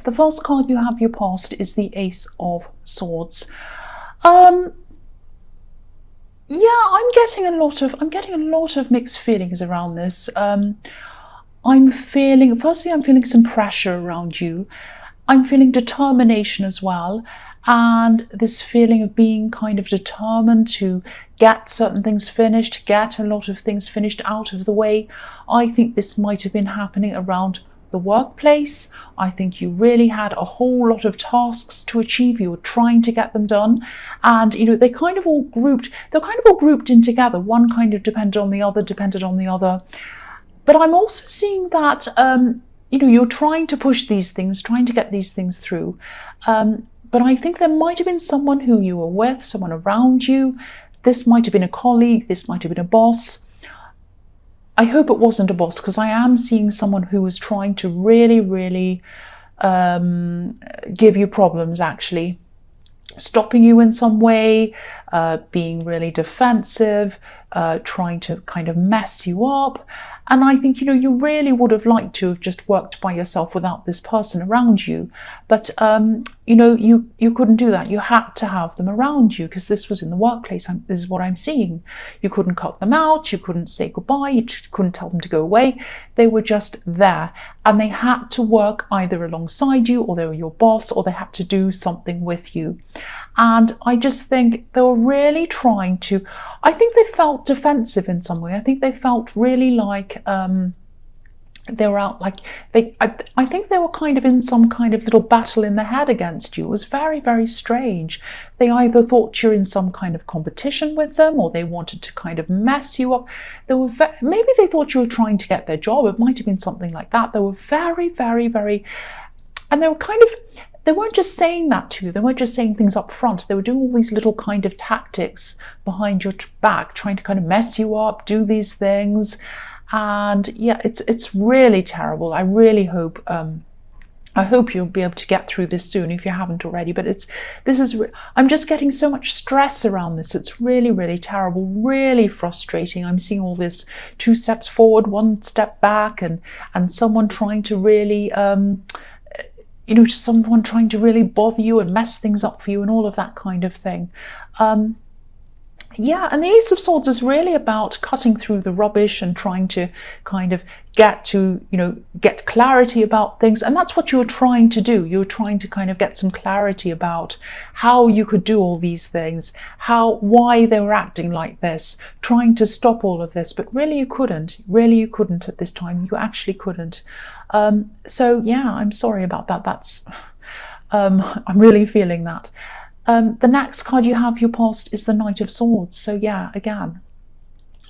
The first card you have your past is the Ace of Swords. Um, yeah, I'm getting a lot of mixed feelings around this. I'm feeling some pressure around you. I'm feeling determination as well, and this feeling of being kind of determined to get certain things finished, get a lot of things finished out of the way. I think this might have been happening around the workplace. I think you really had a whole lot of tasks to achieve. You were trying to get them done, and they're kind of all grouped in together. One kind of depended on the other. But I'm also seeing that you're trying to push these things, trying to get these things through. But I think there might have been someone who you were with, someone around you. This might have been a colleague, this might have been a boss. I hope it wasn't a boss, because I am seeing someone who was trying to really, really give you problems, actually. Stopping you in some way, being really defensive, trying to kind of mess you up. And I think, you really would have liked to have just worked by yourself without this person around you. But, you couldn't do that. You had to have them around you, because this was in the workplace. This is what I'm seeing. You couldn't cut them out. You couldn't say goodbye. You couldn't tell them to go away. They were just there. And they had to work either alongside you, or they were your boss, or they had to do something with you. And I just think they were really trying to, I think they felt defensive in some way. I think they felt really like they were out, like I think they were kind of in some kind of little battle in their head against you. It was very, very strange. They either thought you're in some kind of competition with them, or they wanted to kind of mess you up. Maybe they thought you were trying to get their job. It might have been something like that. They were very, very, very, and they weren't just saying that to you. They weren't just saying things up front. They were doing all these little kind of tactics behind your back, trying to kind of mess you up, do these things. And yeah, it's really terrible. I really hope I hope you'll be able to get through this soon if you haven't already. But I'm just getting so much stress around this. It's really, really terrible, really frustrating. I'm seeing all this 2 steps forward, 1 step back, and someone trying to really someone trying to really bother you and mess things up for you and all of that kind of thing. Yeah, and the Ace of Swords is really about cutting through the rubbish and trying to kind of get clarity about things. And that's what you were trying to do. You were trying to kind of get some clarity about how you could do all these things, why they were acting like this, trying to stop all of this. But really you couldn't. Really you couldn't at this time. You actually couldn't. So yeah, I'm sorry about that. I'm really feeling that. The next card you have your past is the Knight of Swords. So yeah, again,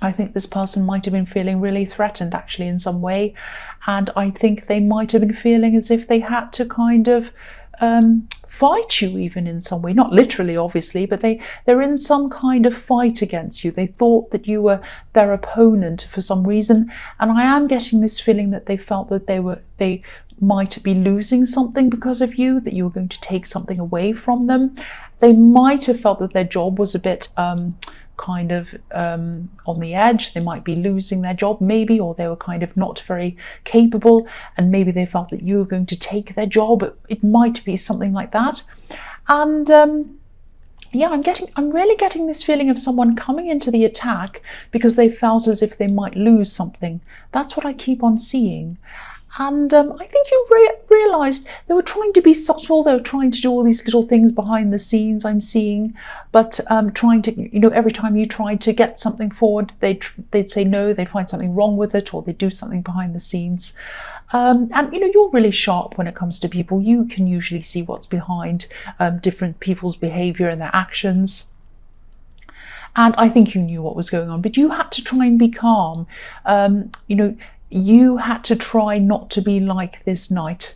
I think this person might have been feeling really threatened actually in some way. And I think they might have been feeling as if they had to kind of fight you even in some way. Not literally, obviously, but they're in some kind of fight against you. They thought that you were their opponent for some reason. And I am getting this feeling that they felt that they might be losing something because of you, that you were going to take something away from them. They might have felt that their job was a bit kind of on the edge. They might be losing their job maybe, or they were kind of not very capable, and maybe they felt that you were going to take their job. It might be something like that. And yeah, I'm really getting this feeling of someone coming into the attack because they felt as if they might lose something. That's what I keep on seeing. And I think you realised they were trying to be subtle. They were trying to do all these little things behind the scenes, I'm seeing. But trying to, every time you tried to get something forward, they'd say no, they'd find something wrong with it, or they'd do something behind the scenes. And you're really sharp when it comes to people. You can usually see what's behind different people's behaviour and their actions. And I think you knew what was going on, but you had to try and be calm. You had to try not to be like this knight.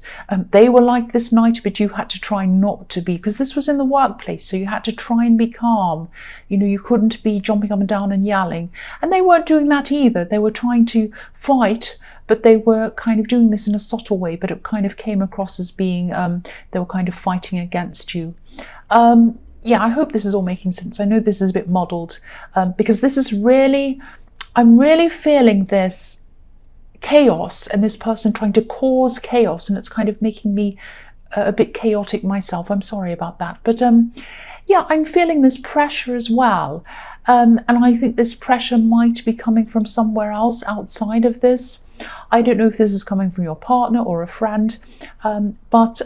They were like this knight, but you had to try not to be, because this was in the workplace, so you had to try and be calm. You couldn't be jumping up and down and yelling. And they weren't doing that either. They were trying to fight, but they were kind of doing this in a subtle way, but it kind of came across as being, they were kind of fighting against you. Yeah, I hope this is all making sense. I know this is a bit muddled, because this is really, I'm really feeling this chaos and this person trying to cause chaos, and it's kind of making me a bit chaotic myself. I'm sorry about that. But yeah, I'm feeling this pressure as well. And I think this pressure might be coming from somewhere else outside of this. I don't know if this is coming from your partner or a friend, but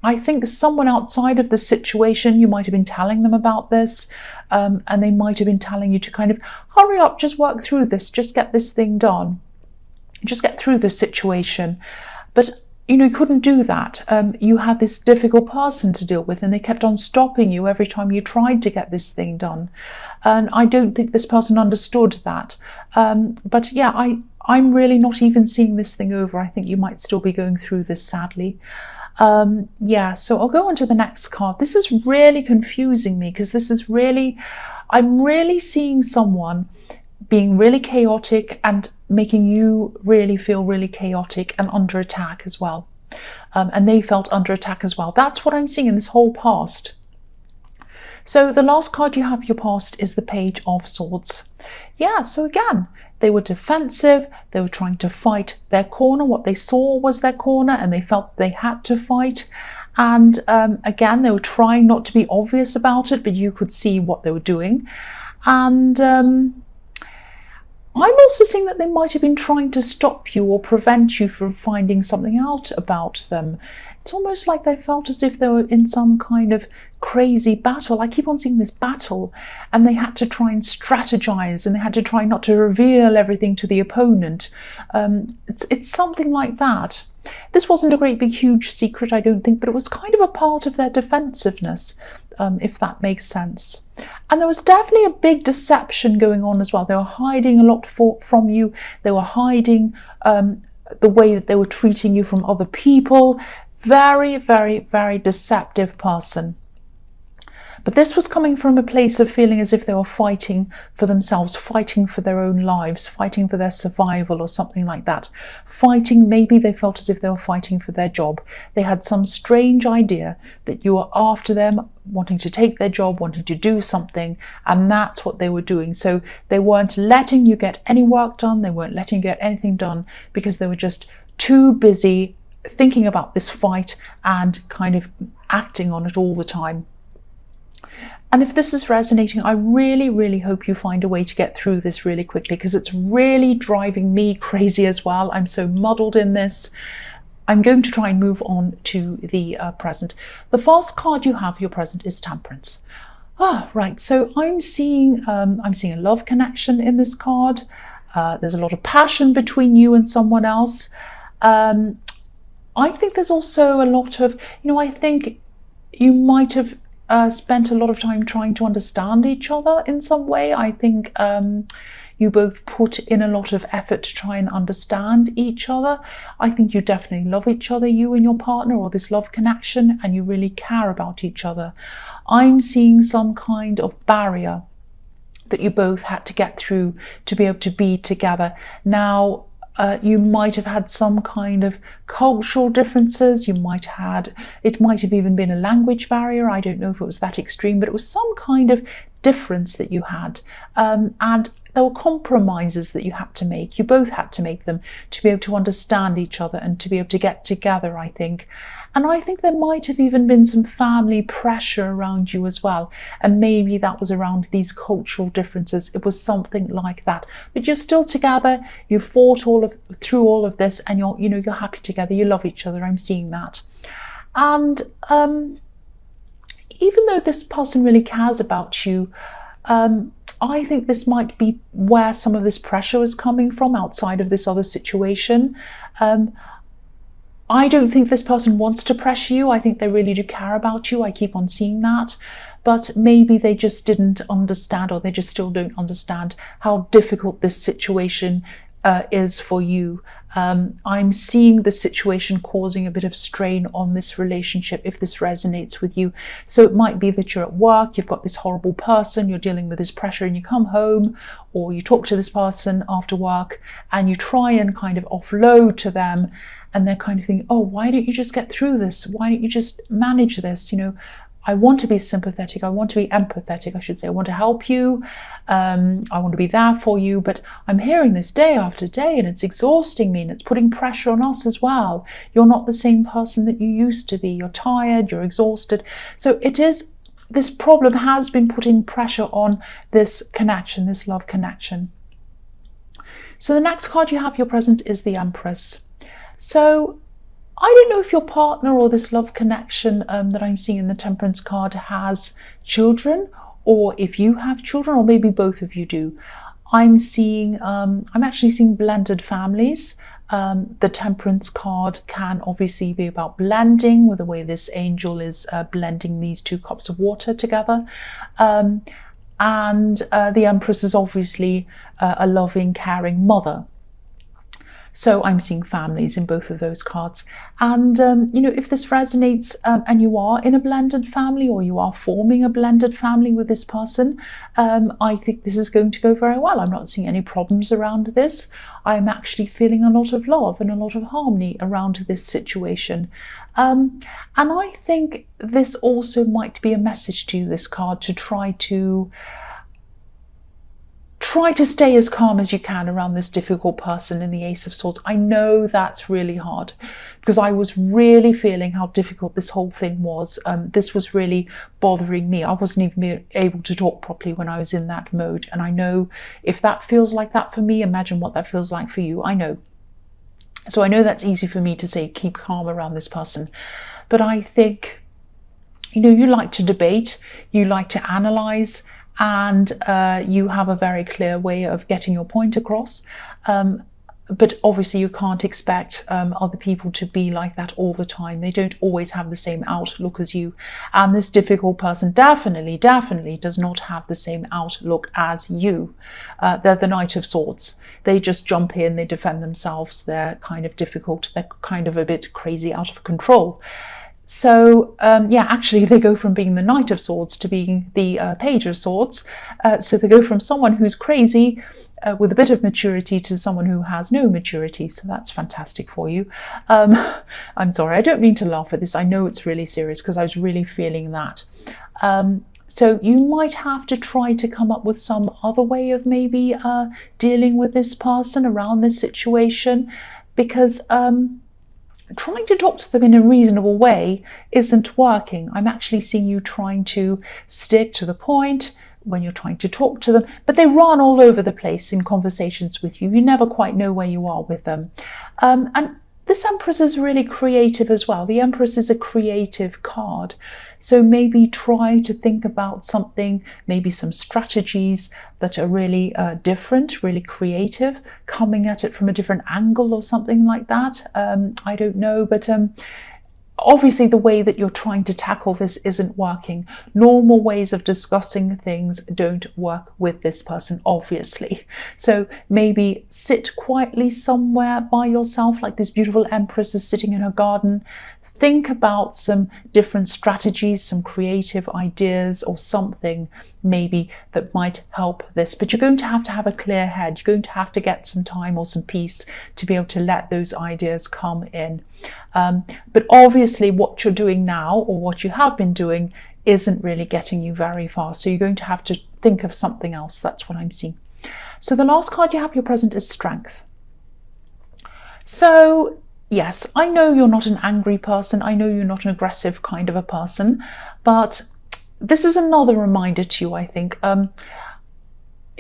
I think someone outside of the situation, you might have been telling them about this, and they might have been telling you to kind of hurry up, just work through this, just get this thing done, just get through this situation. But you couldn't do that. You had this difficult person to deal with, and they kept on stopping you every time you tried to get this thing done. And I don't think this person understood that. But yeah, I'm really not even seeing this thing over. I think you might still be going through this, sadly. Yeah, so I'll go on to the next card. This is really confusing me, because I'm really seeing someone being really chaotic and making you really feel really chaotic and under attack as well. And they felt under attack as well. That's what I'm seeing in this whole past. So the last card you have, your past, is the Page of Swords. Yeah, so again, they were defensive, they were trying to fight their corner. What they saw was their corner, and they felt they had to fight. And again, they were trying not to be obvious about it, but you could see what they were doing. And I'm also seeing that they might have been trying to stop you or prevent you from finding something out about them. It's almost like they felt as if they were in some kind of crazy battle. I keep on seeing this battle, and they had to try and strategize, and they had to try not to reveal everything to the opponent. It's something like that. This wasn't a great big huge secret, I don't think, but it was kind of a part of their defensiveness, if that makes sense. And there was definitely a big deception going on as well. They were hiding a lot from you. They were hiding the way that they were treating you from other people. Very, very, very deceptive person. But this was coming from a place of feeling as if they were fighting for themselves, fighting for their own lives, fighting for their survival or something like that. Fighting, maybe they felt as if they were fighting for their job. They had some strange idea that you were after them, wanting to take their job, wanting to do something, and that's what they were doing. So they weren't letting you get any work done, they weren't letting you get anything done, because they were just too busy thinking about this fight and kind of acting on it all the time. And if this is resonating, I really, really hope you find a way to get through this really quickly, because it's really driving me crazy as well. I'm so muddled in this. I'm going to try and move on to the present. The first card you have, your present, is Temperance. Right. So I'm seeing a love connection in this card. There's a lot of passion between you and someone else. I think there's also a lot of, I think you might have spent a lot of time trying to understand each other in some way. I think you both put in a lot of effort to try and understand each other. I think you definitely love each other, you and your partner, or this love connection, and you really care about each other. I'm seeing some kind of barrier that you both had to get through to be able to be together. Now, you might have had some kind of cultural differences. It might have even been a language barrier. I don't know if it was that extreme, but it was some kind of difference that you had. And there were compromises that you had to make. You both had to make them to be able to understand each other and to be able to get together, I think. And I think there might have even been some family pressure around you as well. And maybe that was around these cultural differences. It was something like that. But you're still together. You fought through all of this, and you're happy together. You love each other. I'm seeing that. And even though this person really cares about you, I think this might be where some of this pressure is coming from outside of this other situation. I don't think this person wants to pressure you. I think they really do care about you. I keep on seeing that. But maybe they just didn't understand, or they just still don't understand how difficult this situation is for you. I'm seeing the situation causing a bit of strain on this relationship, if this resonates with you. So it might be that you're at work, you've got this horrible person, you're dealing with this pressure, and you come home, or you talk to this person after work, and you try and kind of offload to them, and they're kind of thinking, oh, why don't you just get through this? Why don't you just manage this? I want to be sympathetic. I want to be empathetic, I should say. I want to help you. I want to be there for you. But I'm hearing this day after day, and it's exhausting me, and it's putting pressure on us as well. You're not the same person that you used to be. You're tired, you're exhausted. So this problem has been putting pressure on this connection, this love connection. So the next card you have your present is the Empress. So I don't know if your partner or this love connection that I'm seeing in the Temperance card has children, or if you have children, or maybe both of you do. I'm actually seeing blended families. The Temperance card can obviously be about blending, with the way this angel is blending these 2 cups of water together. And the Empress is obviously a loving, caring mother. So I'm seeing families in both of those cards. And, if this resonates and you are in a blended family, or you are forming a blended family with this person, I think this is going to go very well. I'm not seeing any problems around this. I'm actually feeling a lot of love and a lot of harmony around this situation. And I think this also might be a message to you, this card, to try to stay as calm as you can around this difficult person in the Ace of Swords. I know that's really hard, because I was really feeling how difficult this whole thing was. This was really bothering me. I wasn't even able to talk properly when I was in that mode. And I know if that feels like that for me, imagine what that feels like for you. I know. So I know that's easy for me to say, keep calm around this person. But I think, you like to debate, you like to analyze, and you have a very clear way of getting your point across. But obviously you can't expect other people to be like that all the time. They don't always have the same outlook as you. And this difficult person definitely does not have the same outlook as you. They're the Knight of Swords. They just jump in, they defend themselves. They're kind of difficult. They're kind of a bit crazy, out of control. So actually they go from being the Knight of Swords to being the Page of Swords. So they go from someone who's crazy with a bit of maturity to someone who has no maturity. So that's fantastic for you. I'm sorry, I don't mean to laugh at this. I know it's really serious, because I was really feeling that. So you might have to try to come up with some other way of maybe dealing with this person around this situation, because trying to talk to them in a reasonable way isn't working. I'm actually seeing you trying to stick to the point when you're trying to talk to them, but they run all over the place in conversations with you. You never quite know where you are with them. And this Empress is really creative as well. The Empress is a creative card. So maybe try to think about something, maybe some strategies that are really different, really creative, coming at it from a different angle or something like that. I don't know, but obviously the way that you're trying to tackle this isn't working. Normal ways of discussing things don't work with this person, obviously. So maybe sit quietly somewhere by yourself, like this beautiful Empress is sitting in her garden. Think about some different strategies, some creative ideas, or something maybe that might help this. But you're going to have a clear head. You're going to have to get some time or some peace to be able to let those ideas come in. But obviously what you're doing now, or what you have been doing, isn't really getting you very far. So you're going to have to think of something else. That's what I'm seeing. So the last card you have your present is Strength. So yes, I know you're not an angry person. I know you're not an aggressive kind of a person, but this is another reminder to you, I think.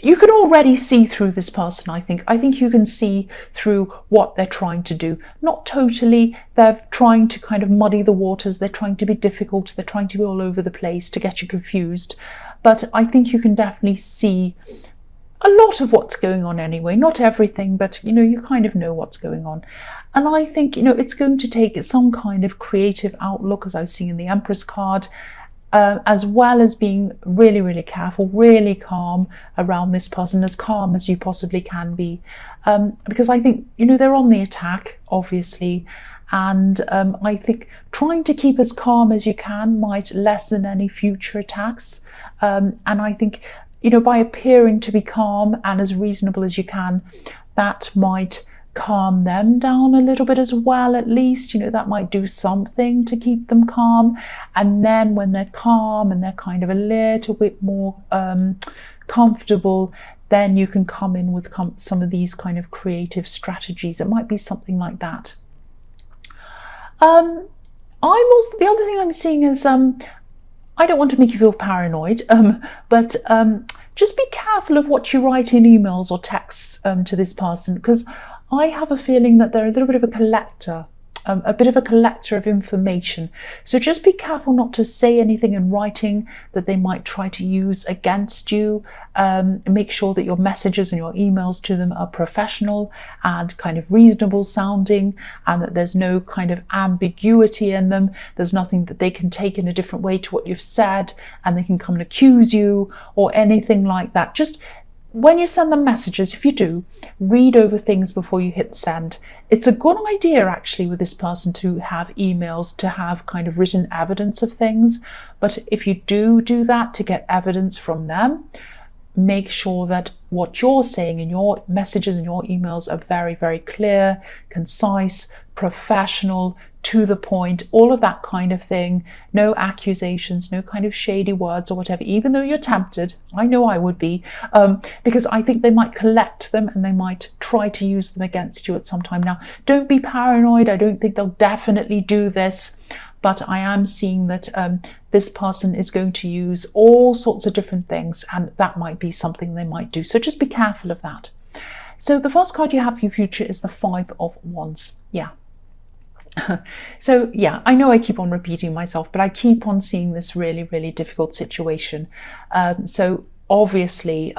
You can already see through this person, I think. I think you can see through what they're trying to do. Not totally. They're trying to kind of muddy the waters. They're trying to be difficult. They're trying to be all over the place to get you confused. But I think you can definitely see a lot of what's going on anyway. Not everything, but you kind of know what's going on. And I think it's going to take some kind of creative outlook, as I was seeing in the Empress card, as well as being really, really careful, really calm around this person, as calm as you possibly can be, because I think they're on the attack, obviously. And I think trying to keep as calm as you can might lessen any future attacks. And I think by appearing to be calm and as reasonable as you can, that might calm them down a little bit as well, at least. That might do something to keep them calm. And then when they're calm and they're kind of a little bit more comfortable, then you can come in with some of these kind of creative strategies. It might be something like that. The other thing I'm seeing is, I don't want to make you feel paranoid, but just be careful of what you write in emails or texts to this person, because I have a feeling that they're a little bit of a collector. Of information. So just be careful not to say anything in writing that they might try to use against you. Make sure that your messages and your emails to them are professional and kind of reasonable sounding, and that there's no kind of ambiguity in them. There's nothing that they can take in a different way to what you've said and they can come and accuse you or anything like that. Just when you send them messages, if you do, read over things before you hit send. It's a good idea actually with this person to have emails, to have kind of written evidence of things. But if you do that to get evidence from them, make sure that what you're saying in your messages and your emails are very, very clear, concise, professional, to the point, all of that kind of thing. No accusations, no kind of shady words or whatever, even though you're tempted. I know I would be, because I think they might collect them and they might try to use them against you at some time. Now, don't be paranoid. I don't think they'll definitely do this, but I am seeing that this person is going to use all sorts of different things, and that might be something they might do. So just be careful of that. So the first card you have for your future is the Five of Wands. Yeah. So yeah, I know I keep on repeating myself, but I keep on seeing this really, really difficult situation. So obviously,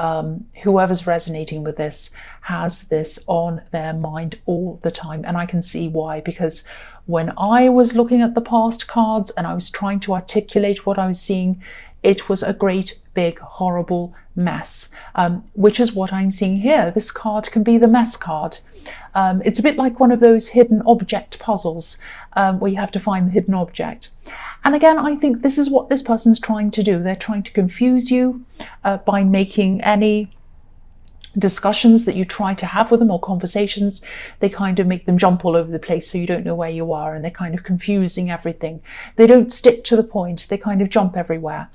whoever's resonating with this has this on their mind all the time. And I can see why, because when I was looking at the past cards and I was trying to articulate what I was seeing, it was a great, big, horrible mess, which is what I'm seeing here. This card can be the mess card. It's a bit like one of those hidden object puzzles where you have to find the hidden object. And again, I think this is what this person's trying to do. They're trying to confuse you by making any discussions that you try to have with them or conversations. They kind of make them jump all over the place so you don't know where you are, and they're kind of confusing everything. They don't stick to the point. They kind of jump everywhere.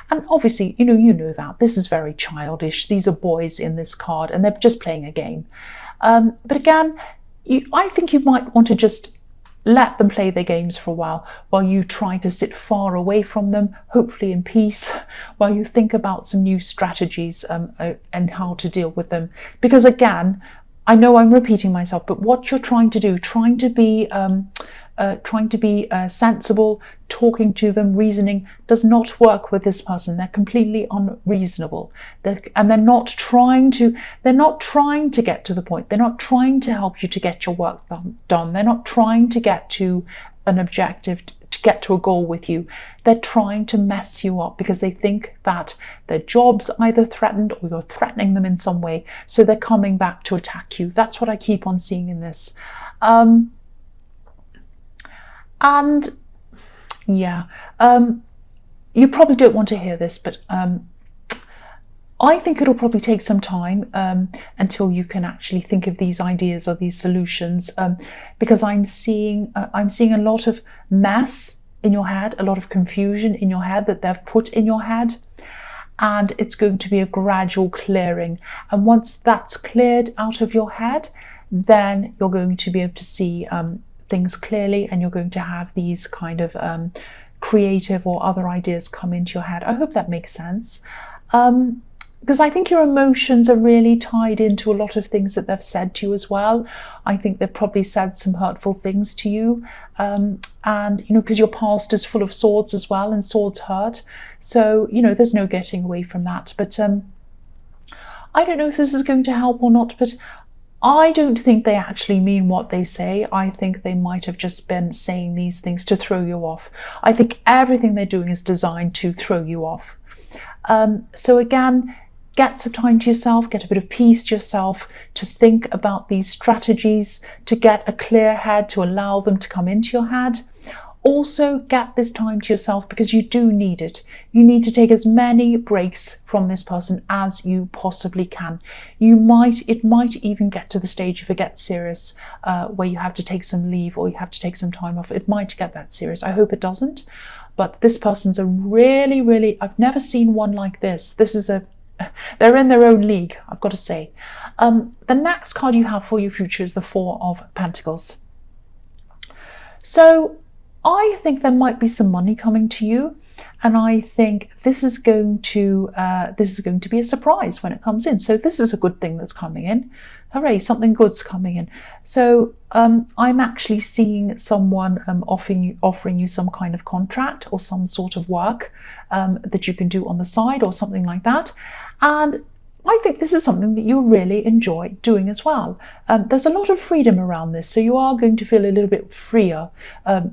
And obviously, you know that. This is very childish. These are boys in this card and they're just playing a game. But again, I think you might want to just let them play their games for a while you try to sit far away from them, hopefully in peace, while you think about some new strategies and how to deal with them. Because again, I know I'm repeating myself, but what you're trying to do, trying to be sensible, talking to them, reasoning, does not work with this person. They're completely unreasonable, and they're not trying to get to the point. They're not trying to help you to get your work done. They're not trying to get to an objective, to get to a goal with you. They're trying to mess you up because they think that their job's either threatened or you're threatening them in some way, so they're coming back to attack you. That's what I keep on seeing in this. And yeah, you probably don't want to hear this, but I think it'll probably take some time until you can actually think of these ideas or these solutions, because I'm seeing a lot of mess in your head, a lot of confusion in your head that they've put in your head, and it's going to be a gradual clearing. And once that's cleared out of your head, then you're going to be able to see things clearly, and you're going to have these kind of creative or other ideas come into your head. I hope that makes sense, because I think your emotions are really tied into a lot of things that they've said to you as well. I think they've probably said some hurtful things to you, and because your past is full of swords as well, and swords hurt, so there's no getting away from that. But I don't know if this is going to help or not, but I don't think they actually mean what they say. I think they might have just been saying these things to throw you off. I think everything they're doing is designed to throw you off. So again, get some time to yourself, get a bit of peace to yourself, to think about these strategies, to get a clear head, to allow them to come into your head. Also get this time to yourself because you do need it. You need to take as many breaks from this person as you possibly can. It might even get to the stage, if it gets serious, where you have to take some leave or you have to take some time off. It might get that serious. I hope it doesn't. But this person's a really, I've never seen one like this. They're in their own league, I've got to say. The next card you have for your future is the Four of Pentacles. So I think there might be some money coming to you, and I think this is going to be a surprise when it comes in. So this is a good thing that's coming in. Hooray, something good's coming in. So I'm actually seeing someone offering you some kind of contract or some sort of work that you can do on the side or something like that. And I think this is something that you really enjoy doing as well. There's a lot of freedom around this, so you are going to feel a little bit freer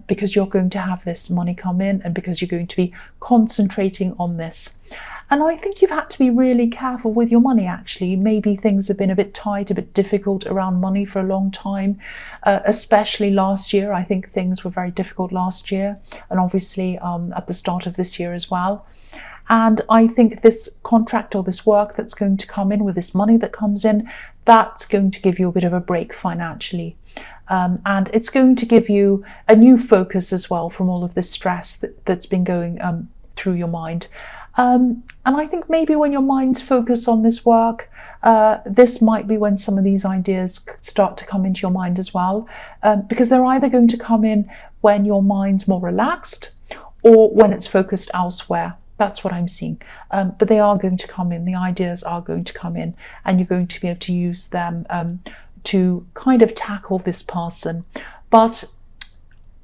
because you're going to have this money come in and because you're going to be concentrating on this. And I think you've had to be really careful with your money, actually. Maybe things have been a bit tight, a bit difficult around money for a long time, especially last year. I think things were very difficult last year, and obviously at the start of this year as well. And I think this contract or this work that's going to come in with this money that comes in, that's going to give you a bit of a break financially. And it's going to give you a new focus as well from all of this stress that's been going through your mind. And I think maybe when your mind's focused on this work, this might be when some of these ideas start to come into your mind as well, because they're either going to come in when your mind's more relaxed or when it's focused elsewhere. That's what I'm seeing. But they are going to come in. The ideas are going to come in, and you're going to be able to use them to kind of tackle this person. But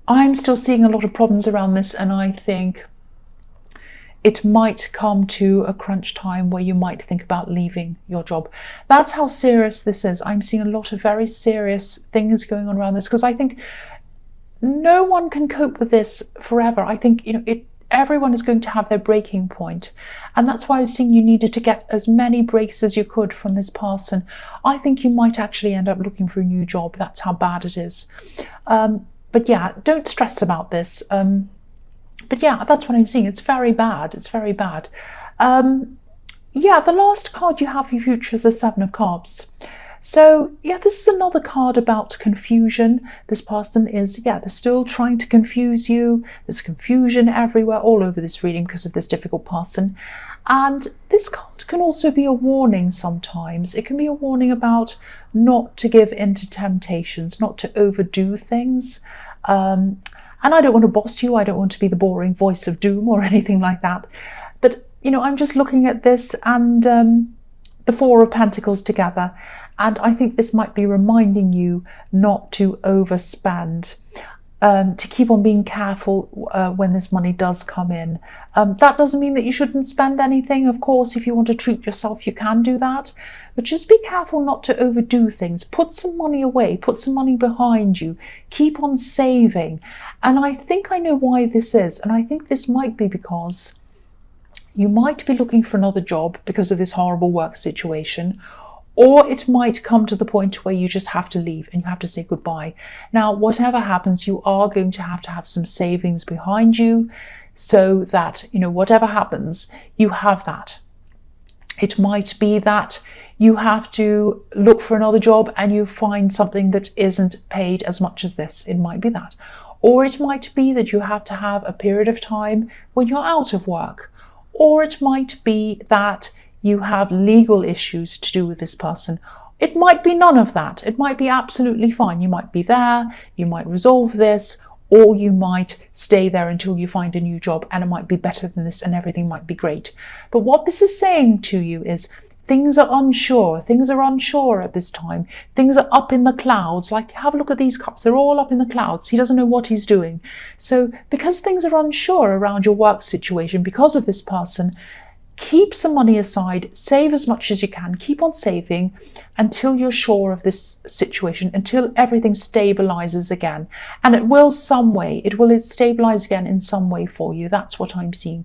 I'm still seeing a lot of problems around this, and I think it might come to a crunch time where you might think about leaving your job. That's how serious this is. I'm seeing a lot of very serious things going on around this, because I think no one can cope with this forever. I think, everyone is going to have their breaking point, and that's why I was saying you needed to get as many breaks as you could from this person. I think you might actually end up looking for a new job. That's how bad it is. But yeah, don't stress about this. But yeah, that's what I'm seeing. It's very bad. It's very bad. Yeah, the last card you have for your future is the Seven of Cups. So yeah, this is another card about confusion. This person is, they're still trying to confuse you. There's confusion everywhere, all over this reading because of this difficult person. And this card can also be a warning sometimes. It can be a warning about not to give in to temptations, not to overdo things. And I don't want to boss you. I don't want to be the boring voice of doom or anything like that. But, I'm just looking at this and the Four of Pentacles together. And I think this might be reminding you not to overspend, to keep on being careful when this money does come in. That doesn't mean that you shouldn't spend anything. Of course, if you want to treat yourself, you can do that. But just be careful not to overdo things. Put some money away, put some money behind you, keep on saving. And I think I know why this is. And I think this might be because you might be looking for another job because of this horrible work situation, or it might come to the point where you just have to leave and you have to say goodbye. Now, whatever happens, you are going to have some savings behind you so that, whatever happens, you have that. It might be that you have to look for another job and you find something that isn't paid as much as this. It might be that. Or it might be that you have to have a period of time when you're out of work. Or it might be that you have legal issues to do with this person. It might be none of that. It might be absolutely fine. You might be there, you might resolve this, or you might stay there until you find a new job and it might be better than this and everything might be great. But what this is saying to you is things are unsure. Things are unsure at this time. Things are up in the clouds. Like, have a look at these cups. They're all up in the clouds. He doesn't know what he's doing. So because things are unsure around your work situation because of this person, keep some money aside, save as much as you can, keep on saving until you're sure of this situation, until everything stabilizes again. And it will stabilize again in some way for you. That's what I'm seeing.